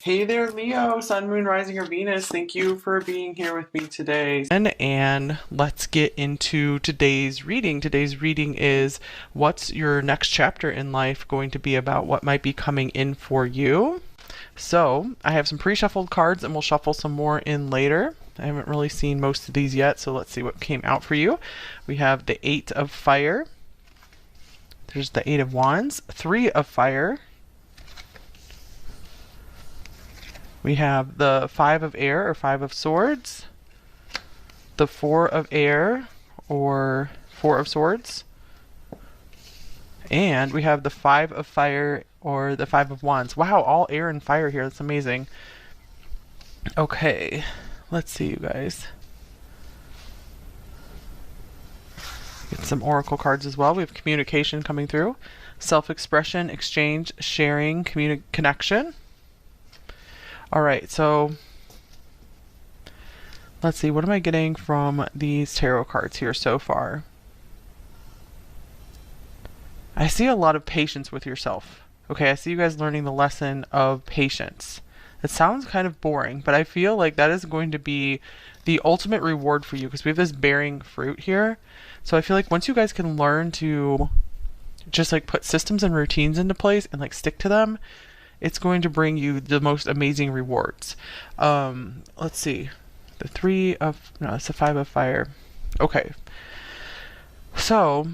Hey there, Leo, Sun, Moon, Rising, or Venus. Thank you for being here with me today. And let's get into today's reading. Today's reading is what's your next chapter in life going to be about? What might be coming in for you? So, I have some pre shuffled cards and we'll shuffle some more in later. I haven't really seen most of these yet, so let's see what came out for you. We have the Eight of Fire, there's the Eight of Wands, Three of Fire. We have the Five of Air or Five of Swords, the Four of Air or Four of Swords, and we have the Five of Fire or the Five of Wands. Wow, all air and fire here. That's amazing. Okay, let's see, you guys. Get some oracle cards as well. We have communication coming through, self-expression, exchange, sharing, connection. All right, so let's see, what am I getting from these tarot cards here so far? I see a lot of patience with yourself. Okay, I see you guys learning the lesson of patience. It sounds kind of boring, but I feel like that is going to be the ultimate reward for you because we have this bearing fruit here. So I feel like once you guys can learn to just like put systems and routines into place and like stick to them, it's going to bring you the most amazing rewards. Let's see. The it's the Five of Fire. Okay. So,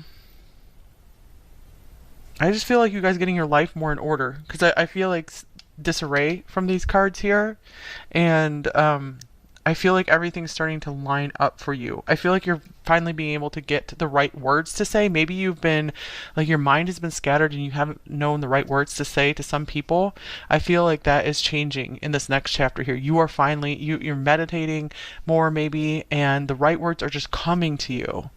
I just feel like you guys getting your life more in order. Because I feel like disarray from these cards here. And, I feel like everything's starting to line up for you. I feel like you're finally being able to get the right words to say. Maybe you've been, like your mind has been scattered and you haven't known the right words to say to some people. I feel like that is changing in this next chapter here. You are finally, you're meditating more maybe, and the right words are just coming to you.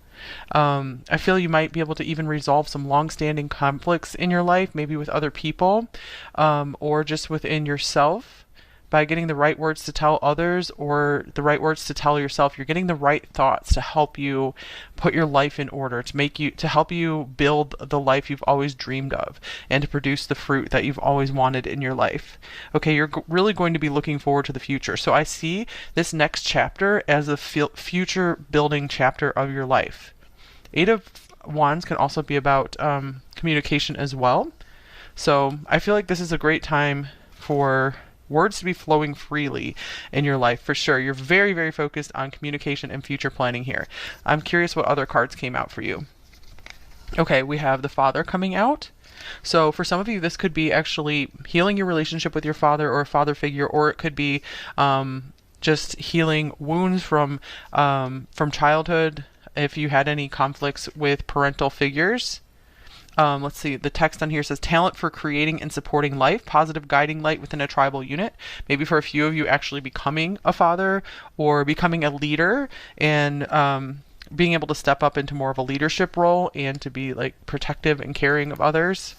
I feel you might be able to even resolve some long-standing conflicts in your life, maybe with other people, or just within yourself by getting the right words to tell others or the right words to tell yourself. You're getting the right thoughts to help you put your life in order, to help you build the life you've always dreamed of and to produce the fruit that you've always wanted in your life. Okay, you're really going to be looking forward to the future. So I see this next chapter as a future building chapter of your life. Eight of Wands can also be about communication as well. So I feel like this is a great time for words to be flowing freely in your life for sure. You're very, very focused on communication and future planning here. I'm curious what other cards came out for you. Okay, we have the Father coming out. So for some of you, this could be actually healing your relationship with your father or a father figure, or it could be just healing wounds from childhood. If you had any conflicts with parental figures. Let's see, the text on here says talent for creating and supporting life, positive guiding light within a tribal unit. Maybe for a few of you actually becoming a father or becoming a leader and being able to step up into more of a leadership role and to be like protective and caring of others.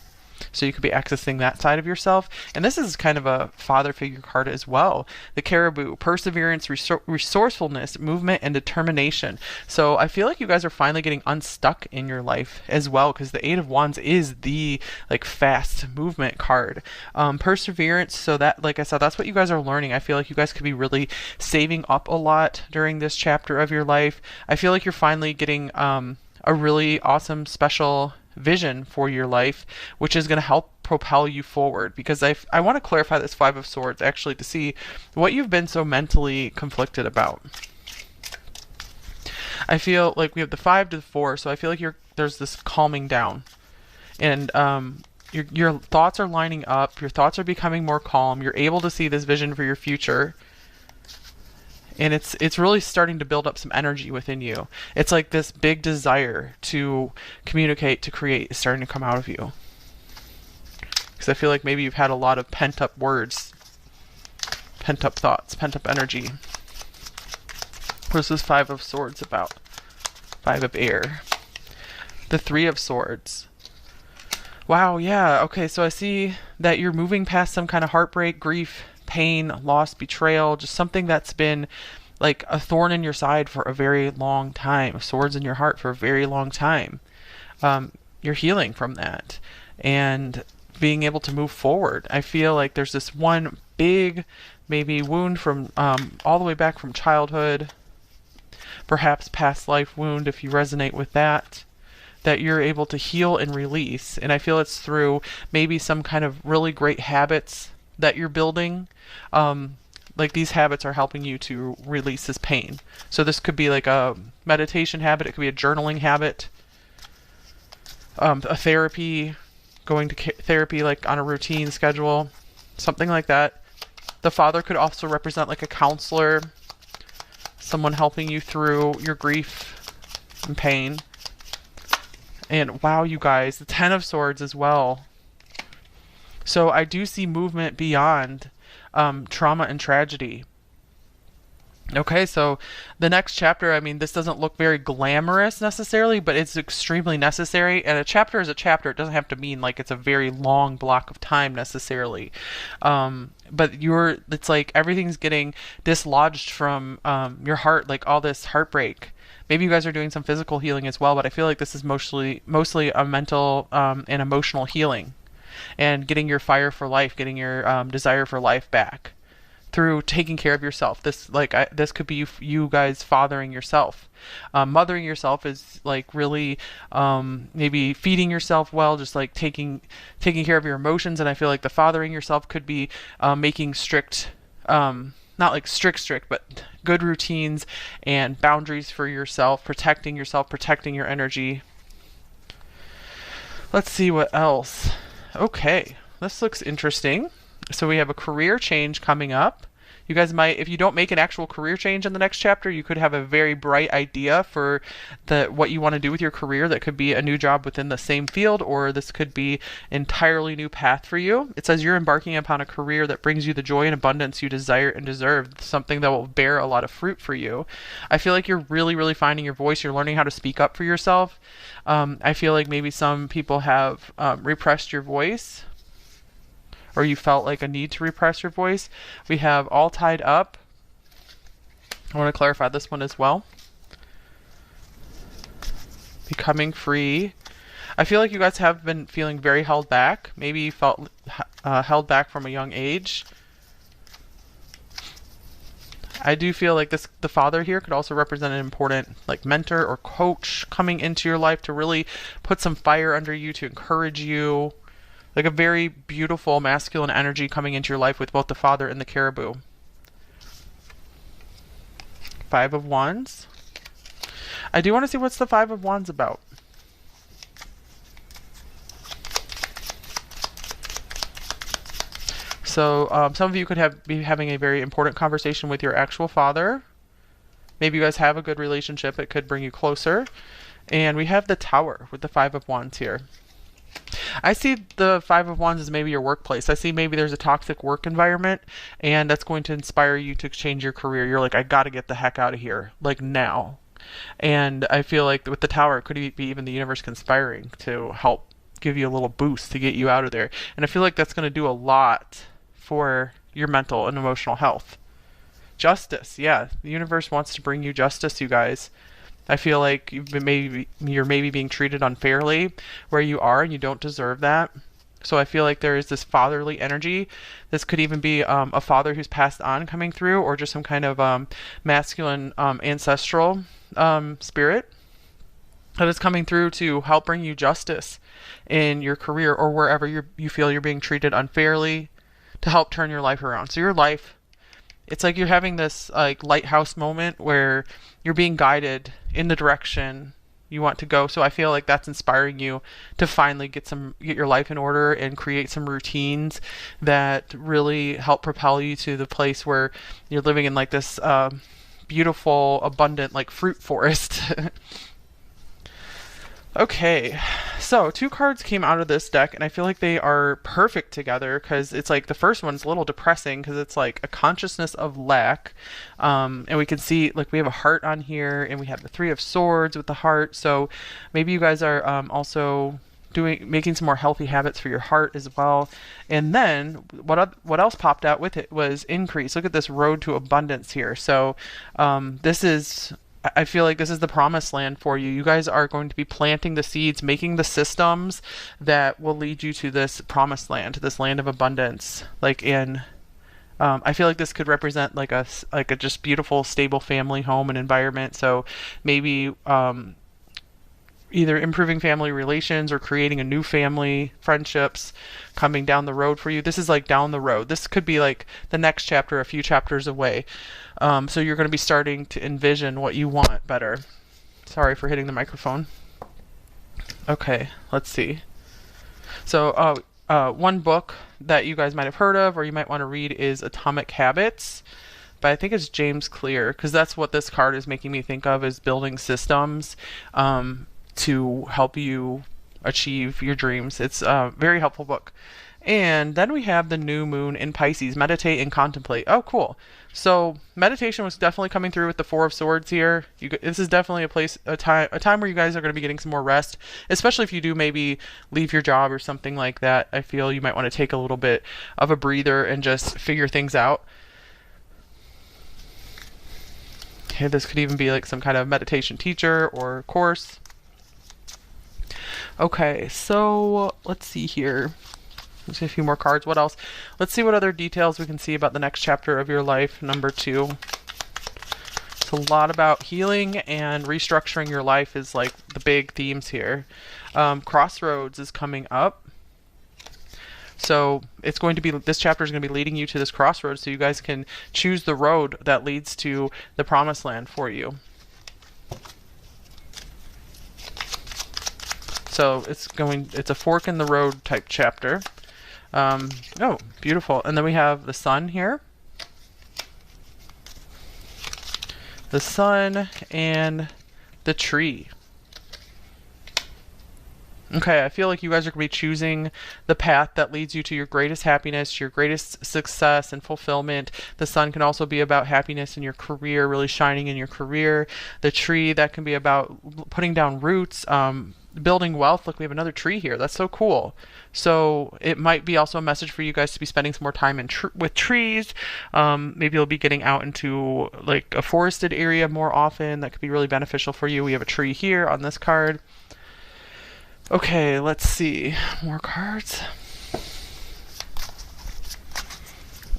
So you could be accessing that side of yourself. And this is kind of a father figure card as well. The Caribou, perseverance, resourcefulness, movement, and determination. So I feel like you guys are finally getting unstuck in your life as well, because the Eight of Wands is the like fast movement card. Perseverance, so that, like I said, that's what you guys are learning. I feel like you guys could be really saving up a lot during this chapter of your life. I feel like you're finally getting a really awesome special vision for your life, which is going to help propel you forward. Because I want to clarify this Five of Swords actually to see what you've been so mentally conflicted about. I feel like we have the Five to the Four, so I feel like there's this calming down, and your thoughts are lining up. Your thoughts are becoming more calm. You're able to see this vision for your future. And it's really starting to build up some energy within you. It's like this big desire to communicate, to create is starting to come out of you. Because I feel like maybe you've had a lot of pent-up words, pent-up thoughts, pent-up energy. What is this Five of Swords about? Five of Air. The Three of Swords. Wow, yeah, okay, so I see that you're moving past some kind of heartbreak, grief, pain, loss, betrayal, just something that's been like a thorn in your side for a very long time, swords in your heart for a very long time. You're healing from that. And being able to move forward. I feel like there's this one big, maybe wound from all the way back from childhood, perhaps past life wound if you resonate with that, that you're able to heal and release. And I feel it's through maybe some kind of really great habits that you're building. Like these habits are helping you to release this pain. So this could be like a meditation habit, it could be a journaling habit, a therapy, going to therapy like on a routine schedule, something like that. The father could also represent like a counselor, someone helping you through your grief and pain. And wow, you guys, the Ten of Swords as well. So I do see movement beyond trauma and tragedy. Okay, so the next chapter, I mean, this doesn't look very glamorous necessarily, but it's extremely necessary. And a chapter is a chapter. It doesn't have to mean like it's a very long block of time necessarily. But it's like everything's getting dislodged from your heart, like all this heartbreak. Maybe you guys are doing some physical healing as well, but I feel like this is mostly a mental and emotional healing, and getting your fire for life, getting your desire for life back through taking care of yourself. This could be you guys fathering yourself. Mothering yourself is like really maybe feeding yourself well, just like taking care of your emotions. And I feel like the fathering yourself could be making strict, not like strict, but good routines and boundaries for yourself, protecting your energy. Let's see what else. Okay, this looks interesting. So we have a career change coming up. You guys might, if you don't make an actual career change in the next chapter, you could have a very bright idea for what you want to do with your career. That could be a new job within the same field, or this could be entirely new path for you. It says you're embarking upon a career that brings you the joy and abundance you desire and deserve, something that will bear a lot of fruit for you. I feel like you're really, really finding your voice. You're learning how to speak up for yourself. I feel like maybe some people have repressed your voice, or you felt like a need to repress your voice. We have all tied up. I want to clarify this one as well. Becoming free. I feel like you guys have been feeling very held back. Maybe you felt held back from a young age. I do feel like the father here could also represent an important like mentor or coach coming into your life to really put some fire under you, to encourage you. Like a very beautiful masculine energy coming into your life with both the father and the caribou. Five of Wands. I do want to see what's the Five of Wands about. So some of you could be having a very important conversation with your actual father. Maybe you guys have a good relationship. It could bring you closer. And we have the Tower with the Five of Wands here. I see the Five of Wands as maybe your workplace. I see maybe there's a toxic work environment, and that's going to inspire you to change your career. You're like, I got to get the heck out of here, like now. And I feel like with the Tower, it could be even the universe conspiring to help give you a little boost to get you out of there. And I feel like that's going to do a lot for your mental and emotional health. Justice, yeah. The universe wants to bring you justice, you guys. I feel like you're maybe being treated unfairly where you are, and you don't deserve that. So I feel like there is this fatherly energy. This could even be a father who's passed on coming through, or just some kind of masculine ancestral spirit that is coming through to help bring you justice in your career or wherever you feel you're being treated unfairly, to help turn your life around. So your life, it's like you're having this like lighthouse moment where you're being guided in the direction you want to go. So I feel like that's inspiring you to finally get your life in order and create some routines that really help propel you to the place where you're living in like this beautiful, abundant like fruit forest. Okay, so two cards came out of this deck, and I feel like they are perfect together, because it's like the first one's a little depressing because it's like a consciousness of lack, and we can see like we have a heart on here, and we have the Three of Swords with the heart. So maybe you guys are also making some more healthy habits for your heart as well. And then what else popped out with it was increase. Look at this road to abundance here. So this is I feel like this is the promised land for you. You guys are going to be planting the seeds, making the systems that will lead you to this promised land, to this land of abundance. I feel like this could represent like a just beautiful, stable family home and environment. So maybe either improving family relations or creating a new family, friendships coming down the road for you. This is like down the road. This could be like the next chapter, a few chapters away. So you're going to be starting to envision what you want better. Sorry for hitting the microphone. Okay, let's see. So, one book that you guys might have heard of or you might want to read is Atomic Habits. But I think it's James Clear, because that's what this card is making me think of, is building systems to help you achieve your dreams. It's a very helpful book. And then we have the new moon in Pisces, meditate and contemplate. Oh, cool. So meditation was definitely coming through with the Four of Swords here. This is definitely a time where you guys are going to be getting some more rest, especially if you do maybe leave your job or something like that. I feel you might want to take a little bit of a breather and just figure things out. Okay, this could even be like some kind of meditation teacher or course. Okay, so let's see here. Let's see a few more cards. What else? Let's see what other details we can see about the next chapter of your life, number 2. It's a lot about healing and restructuring your life is like the big themes here. Crossroads is coming up. So it's going to be, this chapter is going to be leading you to this crossroads so you guys can choose the road that leads to the promised land for you. So it's a fork in the road type chapter. Oh, beautiful. And then we have the sun here. The sun and the tree. Okay, I feel like you guys are going to be choosing the path that leads you to your greatest happiness, your greatest success and fulfillment. The sun can also be about happiness in your career, really shining in your career. The tree, that can be about putting down roots, building wealth. Look, we have another tree here. That's so cool. So it might be also a message for you guys to be spending some more time with trees. Maybe you'll be getting out into like a forested area more often. That could be really beneficial for you. We have a tree here on this card. Okay, let's see. More cards.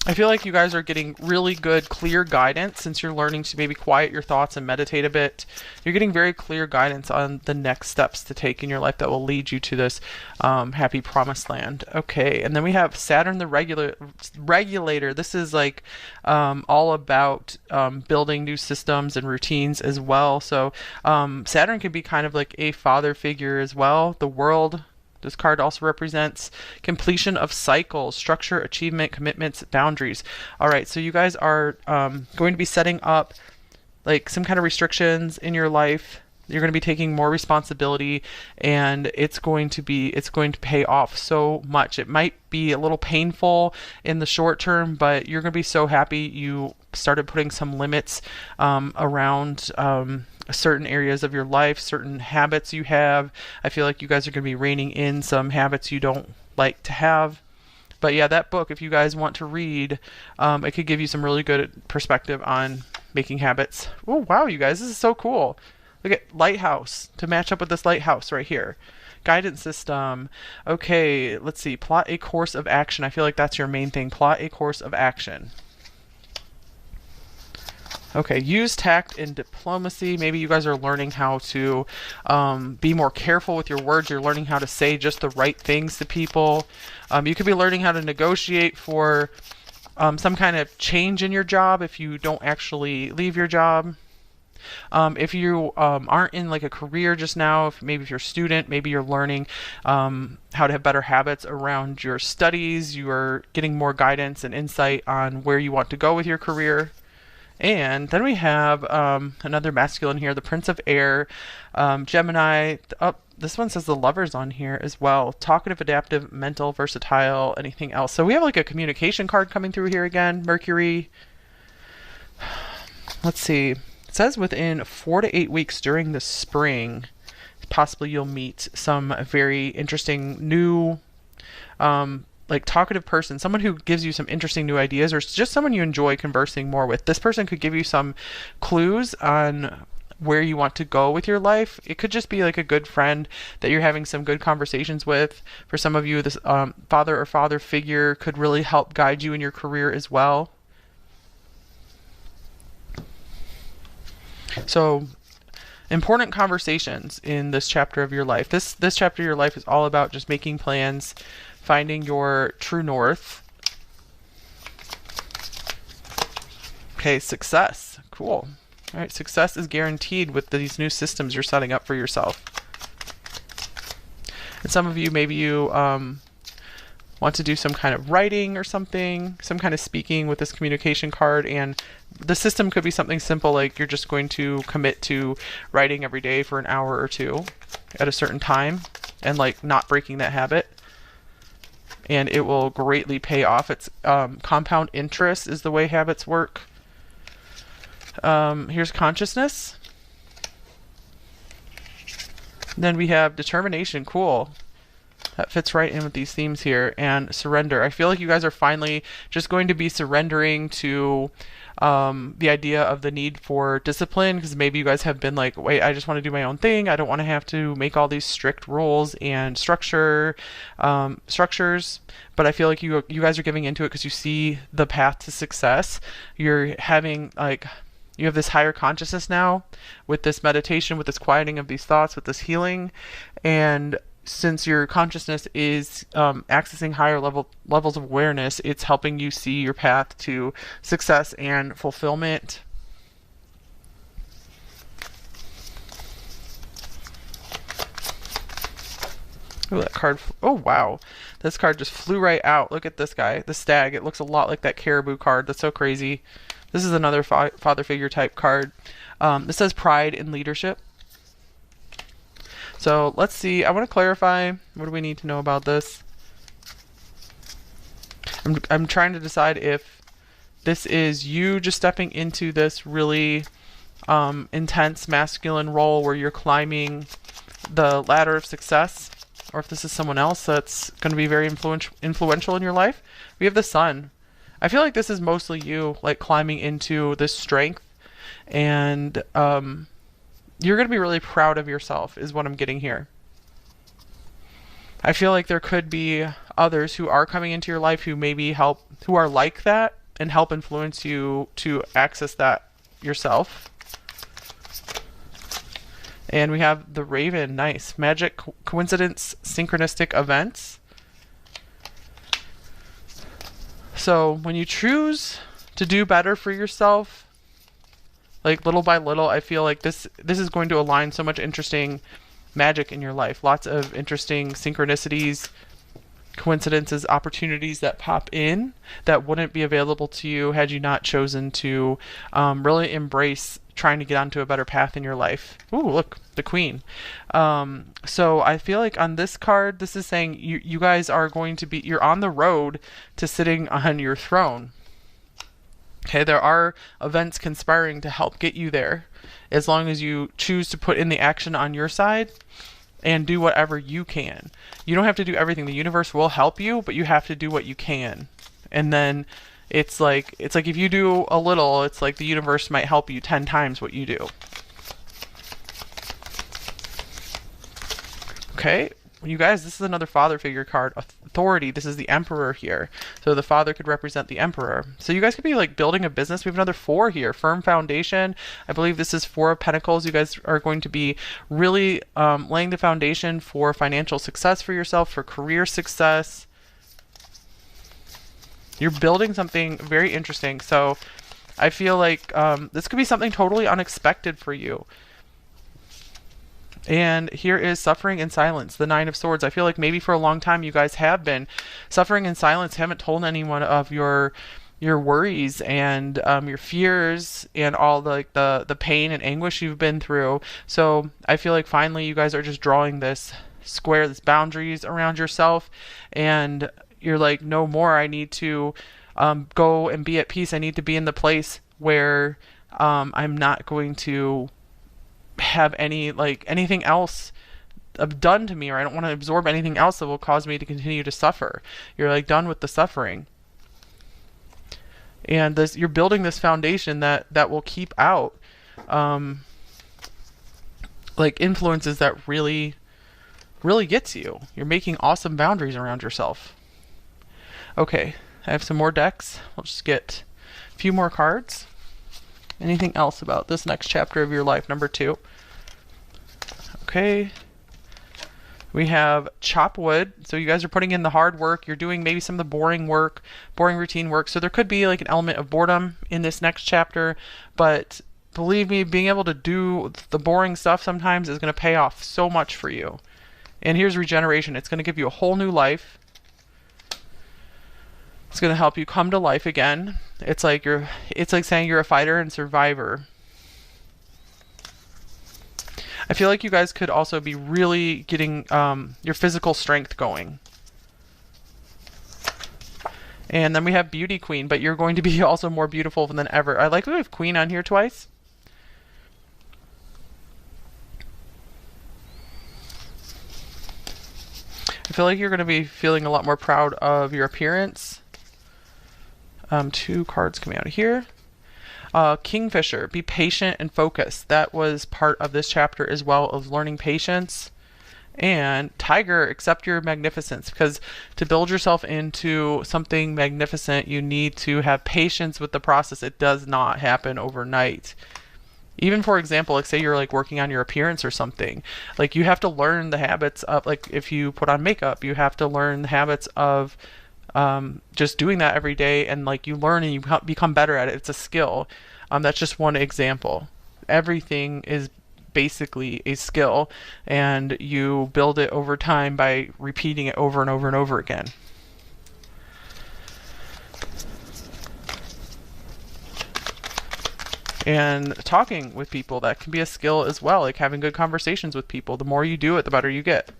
I feel like you guys are getting really good, clear guidance since you're learning to maybe quiet your thoughts and meditate a bit. You're getting very clear guidance on the next steps to take in your life that will lead you to this happy promised land. Okay, and then we have Saturn the regulator. This is like all about building new systems and routines as well. So Saturn can be kind of like a father figure as well. The world. This card also represents completion of cycles, structure, achievement, commitments, boundaries. All right, so you guys are going to be setting up like some kind of restrictions in your life. You're going to be taking more responsibility, and it's going to pay off so much. It might be a little painful in the short term, but you're going to be so happy you started putting some limits around certain areas of your life, certain habits you have. I feel like you guys are going to be reining in some habits you don't like to have. But yeah, that book, if you guys want to read, it could give you some really good perspective on making habits. Oh, wow, you guys, this is so cool. Look at lighthouse to match up with this lighthouse right here. Guidance system. Okay, let's see. Plot a course of action. I feel like that's your main thing. Plot a course of action. Okay, use tact and diplomacy. Maybe you guys are learning how to be more careful with your words. You're learning how to say just the right things to people. You could be learning how to negotiate for some kind of change in your job if you don't actually leave your job. If you aren't in like a career just now, maybe if you're a student, maybe you're learning how to have better habits around your studies. You are getting more guidance and insight on where you want to go with your career. And then we have another masculine here, the Prince of Air, Gemini. This one says the Lovers on here as well. Talkative, adaptive, mental, versatile, anything else. So we have like a communication card coming through here again. Mercury. Let's see. It says within 4 to 8 weeks during the spring, possibly you'll meet some very interesting new like talkative person, someone who gives you some interesting new ideas, or just someone you enjoy conversing more with. This person could give you some clues on where you want to go with your life. It could just be like a good friend that you're having some good conversations with. For some of you, this father or father figure could really help guide you in your career as well. So important conversations in this chapter of your life. This chapter of your life is all about just making plans, finding your true north. Okay, success. Cool. All right, success is guaranteed with these new systems you're setting up for yourself. And some of you, maybe you want to do some kind of writing or something, some kind of speaking with this communication card, and the system could be something simple like you're just going to commit to writing every day for an hour or two at a certain time and like not breaking that habit, and it will greatly pay off. It's compound interest is the way habits work. Here's consciousness. Then we have determination. Cool. That fits right in with these themes here. And surrender. I feel like you guys are finally just going to be surrendering to the idea of the need for discipline, because maybe you guys have been like, wait, I just want to do my own thing. I don't want to have to make all these strict rules and structures. But I feel like you guys are giving into it because you see the path to success. You're having like, you have this higher consciousness now with this meditation, with this quieting of these thoughts, with this healing. And since your consciousness is accessing higher levels of awareness, it's helping you see your path to success and fulfillment. Oh, that card. Oh, wow. This card just flew right out. Look at this guy, the stag. It looks a lot like that caribou card. That's so crazy. This is another father figure type card. This says pride in leadership. So let's see. I want to clarify. What do we need to know about this? I'm trying to decide if this is you just stepping into this really intense masculine role where you're climbing the ladder of success, or if this is someone else that's going to be very influential in your life. We have the sun. I feel like this is mostly you, like climbing into this strength, and you're going to be really proud of yourself is what I'm getting here. I feel like there could be others who are coming into your life who maybe who are like that and help influence you to access that yourself. And we have the raven. Nice. Magic, coincidence, synchronistic events. So when you choose to do better for yourself, like little by little, I feel like this is going to align so much interesting magic in your life. Lots of interesting synchronicities, coincidences, opportunities that pop in that wouldn't be available to you had you not chosen to really embrace trying to get onto a better path in your life. Ooh, look, the queen. So I feel like on this card, this is saying you guys are going to be, you're on the road to sitting on your throne. Okay, there are events conspiring to help get you there, as long as you choose to put in the action on your side and do whatever you can. You don't have to do everything. The universe will help you, but you have to do what you can. And then it's like if you do a little, it's like the universe might help you 10 times what you do. Okay, you guys, this is another father figure card. Authority. This is the emperor here. So the father could represent the emperor. So you guys could be like building a business. We have another 4 here. Firm foundation. I believe this is 4 of Pentacles. You guys are going to be really laying the foundation for financial success for yourself, for career success. You're building something very interesting. So I feel like this could be something totally unexpected for you. And here is suffering in silence, the 9 of Swords. I feel like maybe for a long time you guys have been suffering in silence, haven't told anyone of your worries and your fears and all the pain and anguish you've been through. So I feel like finally you guys are just drawing this square, this boundaries around yourself, and you're like, no more. I need to go and be at peace. I need to be in the place where I'm not going to have anything else done to me, or I don't want to absorb anything else that will cause me to continue to suffer. You're like done with the suffering, and you're building this foundation that will keep out like influences that really gets you. You're making awesome boundaries around yourself. Okay, I have some more decks. We'll just get a few more cards. Anything else about this next chapter of your life, number 2? Okay. We have chop wood. So you guys are putting in the hard work. You're doing maybe some of the boring work, boring routine work. So there could be like an element of boredom in this next chapter. But believe me, being able to do the boring stuff sometimes is going to pay off so much for you. And here's regeneration. It's going to give you a whole new life. It's going to help you come to life again. It's like saying you're a fighter and survivor. I feel like you guys could also be really getting your physical strength going. And then we have Beauty Queen, but you're going to be also more beautiful than ever. I like that we have Queen on here twice. I feel like you're going to be feeling a lot more proud of your appearance. 2 cards coming out of here. Kingfisher, be patient and focused. That was part of this chapter as well, of learning patience. And Tiger, accept your magnificence, because to build yourself into something magnificent, you need to have patience with the process. It does not happen overnight. Even for example, like say you're like working on your appearance or something, like you have to learn the habits of, like if you put on makeup, you have to learn the habits of just doing that every day, and like you learn and you become better at it. It's a skill. That's just one example. Everything is basically a skill, and you build it over time by repeating it over and over and over again. And talking with people, that can be a skill as well, like having good conversations with people. The more you do it, the better you get.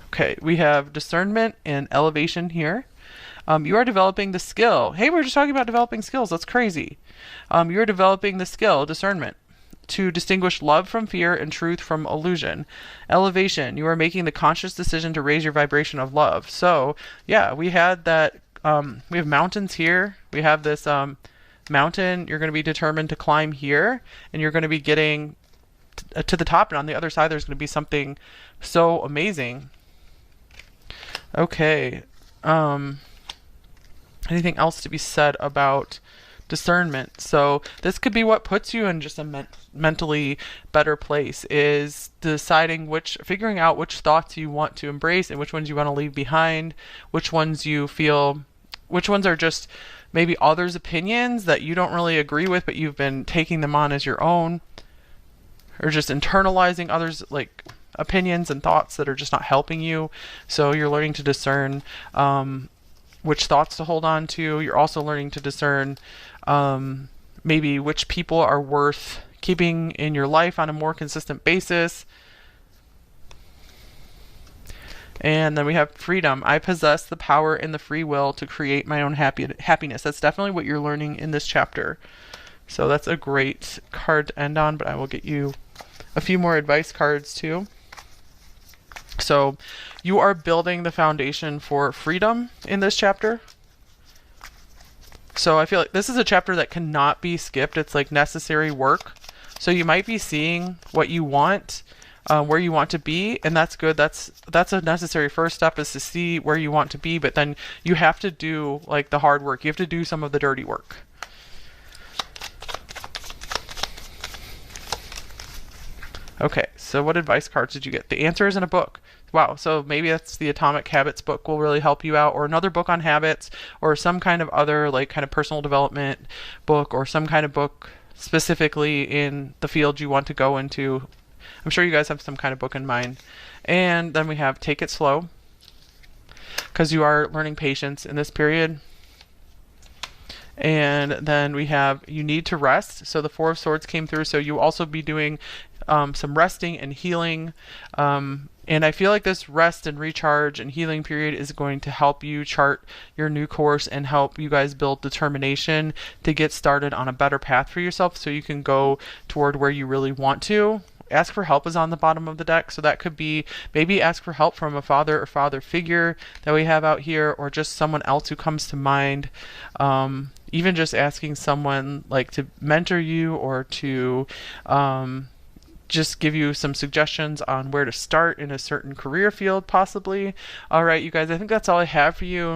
Okay, we have discernment and elevation here. You are developing the skill. Hey, we were just talking about developing skills. That's crazy. You're developing the skill, discernment, to distinguish love from fear and truth from illusion. Elevation, you are making the conscious decision to raise your vibration of love. So, yeah, we had that. We have mountains here. We have this mountain. You're going to be determined to climb here, and you're going to be getting to the top, and on the other side, there's going to be something so amazing. Okay. Anything else to be said about discernment? So this could be what puts you in just a mentally better place, is figuring out which thoughts you want to embrace and which ones you want to leave behind, which ones are just maybe others' opinions that you don't really agree with, but you've been taking them on as your own, or just internalizing others' like opinions and thoughts that are just not helping you. So you're learning to discern which thoughts to hold on to. You're also learning to discern maybe which people are worth keeping in your life on a more consistent basis. And then we have freedom. I possess the power and the free will to create my own happiness. That's definitely what you're learning in this chapter. So that's a great card to end on, but I will get you a few more advice cards too. So you are building the foundation for freedom in this chapter. So I feel like this is a chapter that cannot be skipped. It's like necessary work. So you might be seeing what you want, where you want to be, and that's good. That's a necessary first step, is to see where you want to be, but then you have to do like the hard work. You have to do some of the dirty work. Okay, so what advice cards did you get? The answer is in a book. Wow, so maybe that's the Atomic Habits book will really help you out, or another book on habits, or some kind of other like kind of personal development book, or some kind of book specifically in the field you want to go into. I'm sure you guys have some kind of book in mind. And then we have Take It Slow, because you are learning patience in this period. And then we have You Need to Rest. So the Four of Swords came through, so you'll also be doing some resting and healing. And I feel like this rest and recharge and healing period is going to help you chart your new course and help you guys build determination to get started on a better path for yourself, so you can go toward where you really want to. Ask for help is on the bottom of the deck, so that could be maybe ask for help from a father or father figure that we have out here, or just someone else who comes to mind. Even just asking someone like to mentor you, or to just give you some suggestions on where to start in a certain career field, possibly. All right, you guys, I think that's all I have for you.